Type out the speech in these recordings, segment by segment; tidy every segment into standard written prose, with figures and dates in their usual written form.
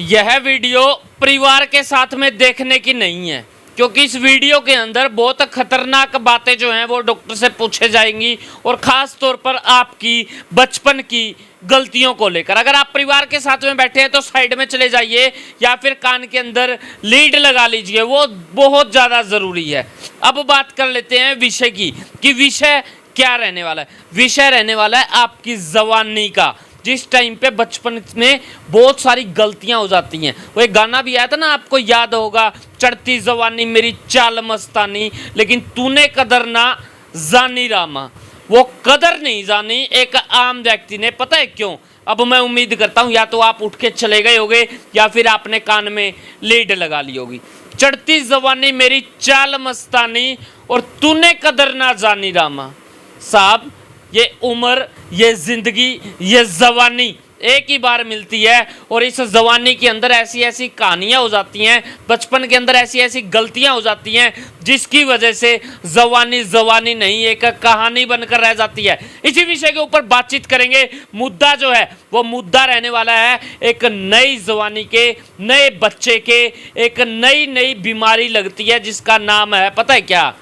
यह वीडियो परिवार के साथ में देखने की नहीं है, क्योंकि इस वीडियो के अंदर बहुत खतरनाक बातें जो हैं वो डॉक्टर से पूछे जाएंगी, और ख़ास तौर पर आपकी बचपन की गलतियों को लेकर। अगर आप परिवार के साथ में बैठे हैं तो साइड में चले जाइए या फिर कान के अंदर लीड लगा लीजिए, वो बहुत ज़्यादा ज़रूरी है। अब बात कर लेते हैं विषय की, कि विषय क्या रहने वाला है। विषय रहने वाला है आपकी जवानी का, जिस टाइम पे बचपन में बहुत सारी गलतियां हो जाती हैं। वो एक गाना भी आया था ना, आपको याद होगा, चढ़ती जवानी मेरी चाल मस्तानी, लेकिन तूने कदर ना जानी रामा। वो कदर नहीं जानी एक आम व्यक्ति ने, पता है क्यों? अब मैं उम्मीद करता हूं या तो आप उठ के चले गए होगे या फिर आपने कान में लीड लगा ली होगी। चढ़ती जवानी मेरी चाल मस्तानी और तूने कदर ना जानी रामा। साहब, ये उम्र, ये जिंदगी, ये जवानी एक ही बार मिलती है, और इस जवानी के अंदर ऐसी ऐसी कहानियां हो जाती हैं, बचपन के अंदर ऐसी ऐसी गलतियां हो जाती हैं, जिसकी वजह से जवानी जवानी नहीं एक कहानी बनकर रह जाती है। इसी विषय के ऊपर बातचीत करेंगे। मुद्दा जो है वो मुद्दा रहने वाला है एक नई जवानी के, नए बच्चे के, एक नई नई बीमारी लगती है जिसका नाम है, पता है क्या?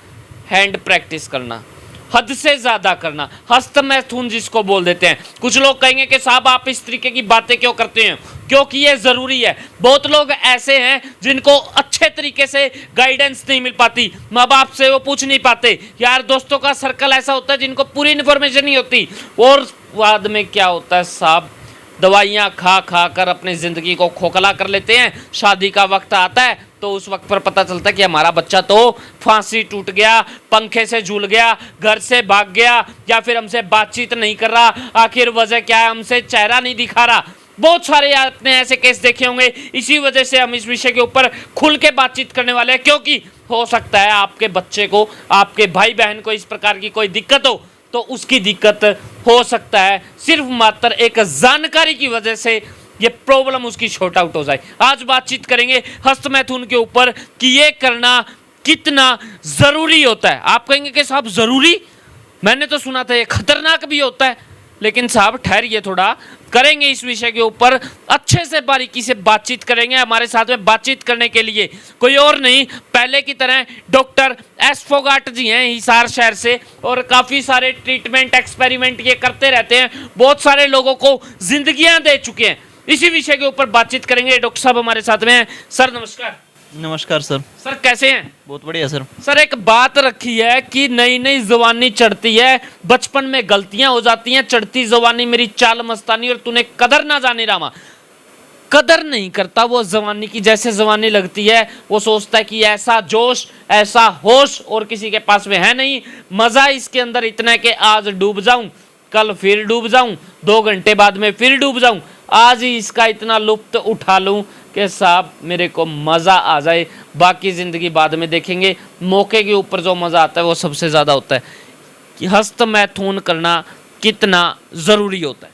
हैंड प्रैक्टिस करना, हद से ज्यादा करना, हस्तमैथुन जिसको बोल देते हैं। कुछ लोग कहेंगे कि साहब आप इस तरीके की बातें क्यों करते हैं? क्योंकि ये जरूरी है। बहुत लोग ऐसे हैं जिनको अच्छे तरीके से गाइडेंस नहीं मिल पाती, माँ बाप से वो पूछ नहीं पाते, यार दोस्तों का सर्कल ऐसा होता है जिनको पूरी इन्फॉर्मेशन नहीं होती, और बाद में क्या होता है साहब, दवाइयाँ खा खा कर अपनी ज़िंदगी को खोखला कर लेते हैं। शादी का वक्त आता है तो उस वक्त पर पता चलता है कि हमारा बच्चा तो फांसी टूट गया, पंखे से झूल गया, घर से भाग गया, या फिर हमसे बातचीत नहीं कर रहा। आखिर वजह क्या है? हमसे चेहरा नहीं दिखा रहा। बहुत सारे आपने ऐसे केस देखे होंगे। इसी वजह से हम इस विषय के ऊपर खुल के बातचीत करने वाले हैं, क्योंकि हो सकता है आपके बच्चे को, आपके भाई बहन को इस प्रकार की कोई दिक्कत हो, तो उसकी दिक्कत हो सकता है सिर्फ मात्र एक जानकारी की वजह से ये प्रॉब्लम उसकी शॉर्ट आउट हो जाए। आज बातचीत करेंगे हस्तमैथुन के ऊपर कि ये करना कितना जरूरी होता है। आप कहेंगे कि साहब जरूरी, मैंने तो सुना था ये खतरनाक भी होता है। लेकिन साहब ठहरिए थोड़ा, करेंगे इस विषय के ऊपर अच्छे से बारीकी से बातचीत करेंगे। हमारे साथ में बातचीत करने के लिए कोई और नहीं, पहले की तरह डॉक्टर एस फोगाट जी हैं हिसार शहर से, और काफ़ी सारे ट्रीटमेंट एक्सपेरिमेंट ये करते रहते हैं, बहुत सारे लोगों को जिंदगियां दे चुके हैं। इसी विषय के ऊपर बातचीत करेंगे। डॉक्टर साहब हमारे साथ में हैं। सर नमस्कार। नमस्कार सर। सर कैसे हैं? बहुत बढ़िया सर। सर एक बात रखी है कि नई नई जवानी चढ़ती है, बचपन में गलतियां हो जाती हैं, चढ़ती जवानी मेरी चाल मस्तानी और तूने कदर ना जाने रामा। कदर नहीं करता वो जवानी की। जैसे जवानी लगती है वो सोचता है कि ऐसा जोश, ऐसा होश और किसी के पास में है नहीं। मजा इसके अंदर इतना है कि आज डूब जाऊं, कल फिर डूब जाऊं, 2 घंटे बाद में फिर डूब जाऊं, आज ही इसका इतना लुत्फ उठा लूं कि साहब मेरे को मज़ा आ जाए, बाकी ज़िंदगी बाद में देखेंगे। मौके के ऊपर जो मज़ा आता है वो सबसे ज़्यादा होता है। कि हस्तमैथुन करना कितना ज़रूरी होता है?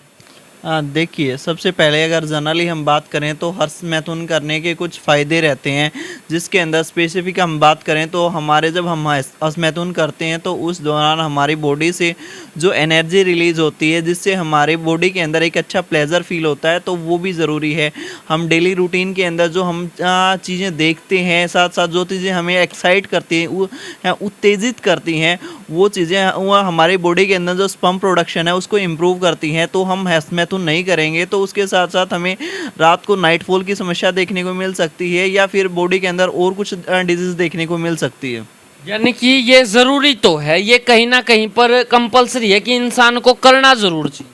देखिए, सबसे पहले अगर जनरली हम बात करें तो हस्तमैथुन करने के कुछ फ़ायदे रहते हैं, जिसके अंदर स्पेसिफिक हम बात करें तो हमारे जब हम हस्तमैथुन करते हैं तो उस दौरान हमारी बॉडी से जो एनर्जी रिलीज़ होती है, जिससे हमारे बॉडी के अंदर एक अच्छा प्लेजर फील होता है, तो वो भी ज़रूरी है। हम डेली रूटीन के अंदर जो हम चीज़ें देखते हैं, साथ साथ जो चीज़ें हमें एक्साइट करती हैं, उत्तेजित करती हैं, वो चीज़ें वो हमारे बॉडी के अंदर जो स्पर्म प्रोडक्शन है उसको इम्प्रूव करती हैं। तो हम हस्तमैथुन नहीं करेंगे तो उसके साथ साथ हमें रात को नाइटफॉल की समस्या देखने को मिल सकती है, या फिर बॉडी के अंदर और कुछ डिजीज देखने को मिल सकती है। यानी कि ये ज़रूरी तो है, ये कहीं ना कहीं पर कंपलसरी है कि इंसान को करना ज़रूर चाहिए।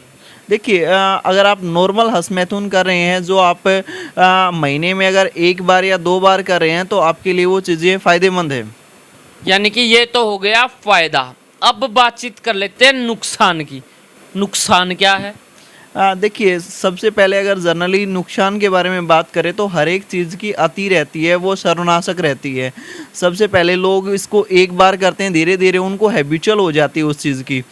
देखिए, अगर आप नॉर्मल हस्तमैथुन कर रहे हैं, जो आप महीने में अगर 1 बार या 2 बार कर रहे हैं, तो आपके लिए वो चीज़ें फ़ायदेमंद है। यानी कि ये तो हो गया फ़ायदा। अब बातचीत कर लेते हैं नुकसान की। नुकसान क्या है? देखिए, सबसे पहले अगर जनरली नुकसान के बारे में बात करें तो हर एक चीज़ की अति रहती है, वो सर्वनाशक रहती है। सबसे पहले लोग इसको 1 बार करते हैं, धीरे धीरे उनको हैबिचुअल हो जाती है उस चीज़ की,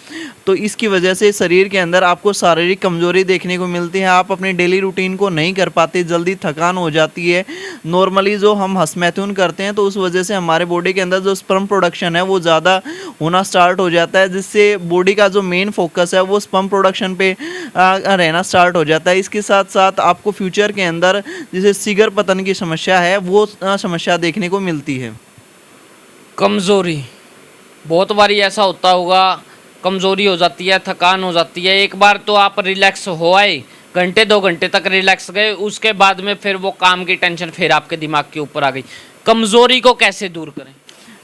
तो इसकी वजह से शरीर के अंदर आपको शारीरिक कमजोरी देखने को मिलती है। आप अपने डेली रूटीन को नहीं कर पाते, जल्दी थकान हो जाती है। नॉर्मली जो हम हस्तमैथुन करते हैं तो उस वजह से हमारे बॉडी के अंदर जो स्पर्म प्रोडक्शन है वो ज़्यादा होना स्टार्ट हो जाता है, जिससे बॉडी का जो मेन फोकस है वो स्पर्म प्रोडक्शन पे रहना स्टार्ट हो जाता है। इसके साथ साथ आपको फ्यूचर के अंदर जैसे सिगर पतन की समस्या है वो समस्या देखने को मिलती है। कमजोरी, बहुत बारी ऐसा होता होगा, कमजोरी हो जाती है, थकान हो जाती है। एक बार तो आप रिलैक्स हो आए, घंटे 2 घंटे तक रिलैक्स गए, उसके बाद में फिर वो काम की टेंशन फिर आपके दिमाग के ऊपर आ गई। कमजोरी को कैसे दूर करें?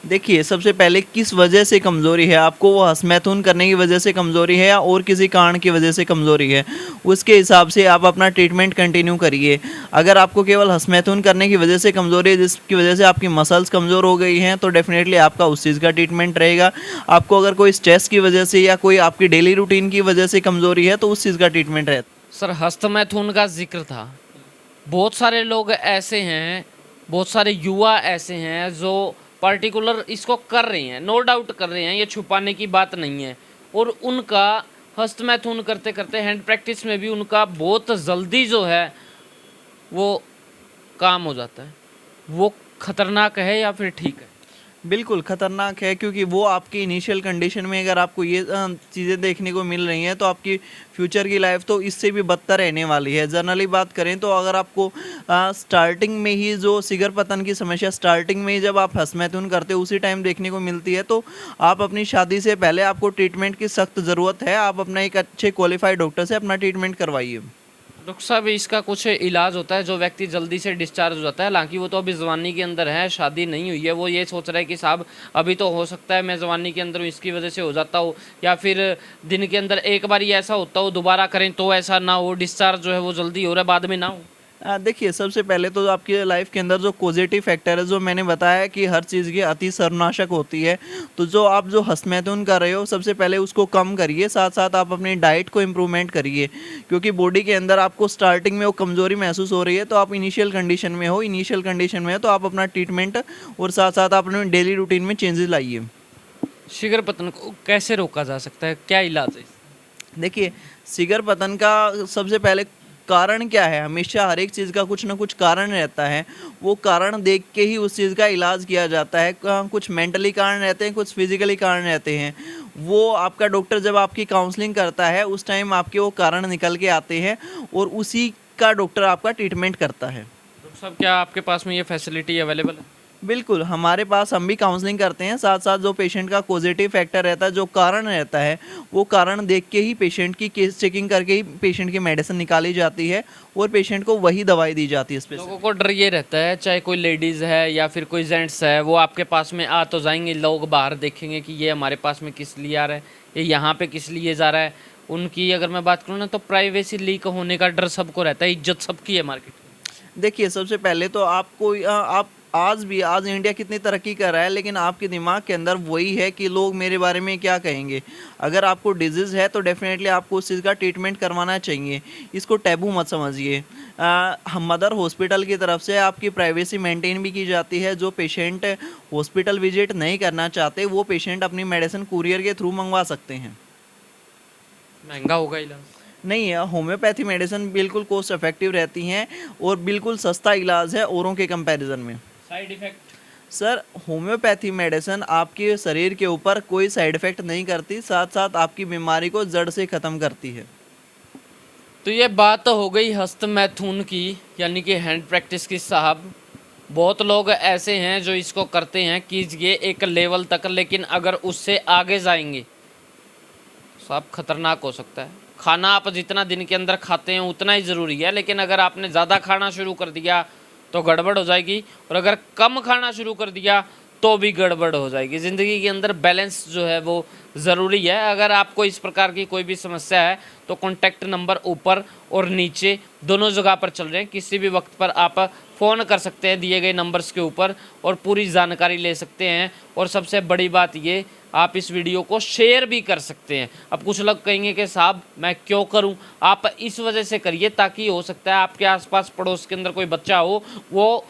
देखिए, सबसे पहले किस वजह से कमज़ोरी है आपको, वो हस्तमैथुन करने की वजह से कमज़ोरी है या और किसी कारण की वजह से कमज़ोरी है, उसके हिसाब से आप अपना ट्रीटमेंट कंटिन्यू करिए। अगर आपको केवल हस्तमैथुन करने की वजह से कमज़ोरी है, जिसकी वजह से आपकी मसल्स कमज़ोर हो गई हैं, तो डेफिनेटली आपका उस चीज़ का ट्रीटमेंट रहेगा। आपको अगर कोई स्ट्रेस की वजह से या कोई आपकी डेली रूटीन की वजह से कमज़ोरी है तो उस चीज़ का ट्रीटमेंट रहता है। सर, हस्तमैथुन का जिक्र था, बहुत सारे लोग ऐसे हैं, बहुत सारे युवा ऐसे हैं जो पर्टिकुलर इसको कर रहे हैं, नो डाउट कर रहे हैं, ये छुपाने की बात नहीं है। और उनका हस्तमैथुन करते करते हैंड प्रैक्टिस में भी उनका बहुत जल्दी जो है वो काम हो जाता है। वो खतरनाक है या फिर ठीक है? बिल्कुल खतरनाक है, क्योंकि वो आपकी इनिशियल कंडीशन में अगर आपको ये चीज़ें देखने को मिल रही हैं तो आपकी फ्यूचर की लाइफ तो इससे भी बदतर रहने वाली है। जनरली बात करें तो अगर आपको स्टार्टिंग में ही जो सिगर पतन की समस्या स्टार्टिंग में ही जब आप हस्तमैथुन करते हो उसी टाइम देखने को मिलती है, तो आप अपनी शादी से पहले आपको ट्रीटमेंट की सख्त ज़रूरत है। आप अपना एक अच्छे क्वालिफाइड डॉक्टर से अपना ट्रीटमेंट करवाइए। डॉक्टर साहब, इसका कुछ इलाज होता है जो व्यक्ति जल्दी से डिस्चार्ज हो जाता है? हालांकि वो तो अभी जवानी के अंदर है, शादी नहीं हुई है, वो ये सोच रहा है कि साहब अभी तो हो सकता है मैं जवानी के अंदर हूँ, इसकी वजह से हो जाता हो, या फिर दिन के अंदर एक बार ही ऐसा होता हो, दोबारा करें तो ऐसा ना हो, डिस्चार्ज जो है वो जल्दी हो रहा है बाद में ना हो। देखिए, सबसे पहले तो आपकी लाइफ के अंदर जो पॉजिटिव फैक्टर है, जो मैंने बताया कि हर चीज़ की अति सर्वनाशक होती है, तो जो आप जो हस्तमैथुन कर रहे हो सबसे पहले उसको कम करिए। साथ साथ आप अपनी डाइट को इम्प्रूवमेंट करिए, क्योंकि बॉडी के अंदर आपको स्टार्टिंग में वो कमज़ोरी महसूस हो रही है, तो आप इनिशियल कंडीशन में हो तो आप अपना ट्रीटमेंट और साथ साथ आप अपने डेली रूटीन में चेंजेस लाइए। शिगर पतन को कैसे रोका जा सकता है, क्या इलाज है? देखिए, सिगर पतन का सबसे पहले कारण क्या है, हमेशा हर एक चीज़ का कुछ ना कुछ कारण रहता है। वो कारण देख के ही उस चीज़ का इलाज किया जाता है। कुछ मेंटली कारण रहते हैं, कुछ फिजिकली कारण रहते हैं। वो आपका डॉक्टर जब आपकी काउंसलिंग करता है उस टाइम आपके वो कारण निकल के आते हैं और उसी का डॉक्टर आपका ट्रीटमेंट करता है। डॉक्टर साहब, क्या आपके पास में ये फैसिलिटी अवेलेबल है? बिल्कुल, हमारे पास हम भी काउंसलिंग करते हैं। साथ साथ जो पेशेंट का पॉजिटिव फैक्टर रहता है, जो कारण रहता है, वो कारण देख के ही पेशेंट की केस चेकिंग करके ही पेशेंट की मेडिसिन निकाली जाती है और पेशेंट को वही दवाई दी जाती है। लोगों को डर ये रहता है, चाहे कोई लेडीज़ है या फिर कोई जेंट्स है, वो आपके पास में आ तो जाएंगे, लोग बाहर देखेंगे कि ये हमारे पास में किस लिए आ रहा है, ये यहाँ पे किस लिए जा रहा है। उनकी अगर मैं बात करूँ ना, तो प्राइवेसी लीक होने का डर सबको रहता है, इज्जत सबकी है मार्केट में। देखिए, सबसे पहले तो आपको आप आज इंडिया कितनी तरक्की कर रहा है, लेकिन आपके दिमाग के अंदर वही है कि लोग मेरे बारे में क्या कहेंगे। अगर आपको डिजीज़ है तो डेफिनेटली आपको उस चीज़ का ट्रीटमेंट करवाना चाहिए। इसको टैबू मत समझिए। हम मदर हॉस्पिटल की तरफ से आपकी प्राइवेसी मेंटेन भी की जाती है। जो पेशेंट हॉस्पिटल विजिट नहीं करना चाहते वो पेशेंट अपनी मेडिसिन कुरियर के थ्रू मंगवा सकते हैं। महंगा होगा इलाज? नहीं है, होम्योपैथी मेडिसिन बिल्कुल कॉस्ट इफेक्टिव रहती हैं और बिल्कुल सस्ता इलाज है औरों के कंपैरिजन में। Side effect? Sir, homeopathy medicine आपके शरीर के ऊपर कोई साइड इफ़ेक्ट नहीं करती, साथ साथ आपकी बीमारी को जड़ से ख़त्म करती है। तो ये बात तो हो गई हस्तमैथुन की, यानी कि हैंड प्रैक्टिस की। साहब, बहुत लोग ऐसे हैं जो इसको करते हैं कीजिए एक लेवल तक, लेकिन अगर उससे आगे जाएंगे साहब खतरनाक हो सकता है। खाना आप जितना दिन के अंदर खाते हैं उतना ही ज़रूरी है, लेकिन अगर आपने ज़्यादा खाना शुरू कर दिया तो गड़बड़ हो जाएगी, और अगर कम खाना शुरू कर दिया तो भी गड़बड़ हो जाएगी। ज़िंदगी के अंदर बैलेंस जो है वो ज़रूरी है। अगर आपको इस प्रकार की कोई भी समस्या है तो कॉन्टैक्ट नंबर ऊपर और नीचे दोनों जगह पर चल रहे हैं, किसी भी वक्त पर आप फ़ोन कर सकते हैं दिए गए नंबर्स के ऊपर और पूरी जानकारी ले सकते हैं। और सबसे बड़ी बात ये, आप इस वीडियो को शेयर भी कर सकते हैं। अब कुछ लोग कहेंगे कि साहब मैं क्यों करूं, आप इस वजह से करिए ताकि हो सकता है आपके आसपास पड़ोस के अंदर कोई बच्चा हो वो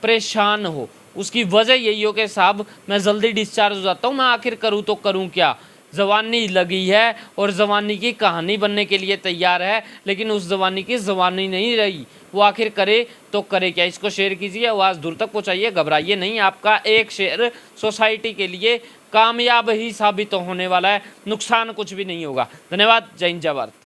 परेशान हो, उसकी वजह यही हो कि साहब मैं जल्दी डिस्चार्ज हो जाता हूँ, मैं आखिर करूँ तो करूँ क्या। जवानी लगी है और जवानी की कहानी बनने के लिए तैयार है, लेकिन उस जवानी की जवानी नहीं रही, वो आखिर करे तो करे क्या। इसको शेयर कीजिए, आवाज़ दूर तक पहुँचाइए, घबराइए नहीं। आपका एक शेयर सोसाइटी के लिए कामयाब ही साबित होने वाला है, नुकसान कुछ भी नहीं होगा। धन्यवाद। जय हिंद, जय भारत।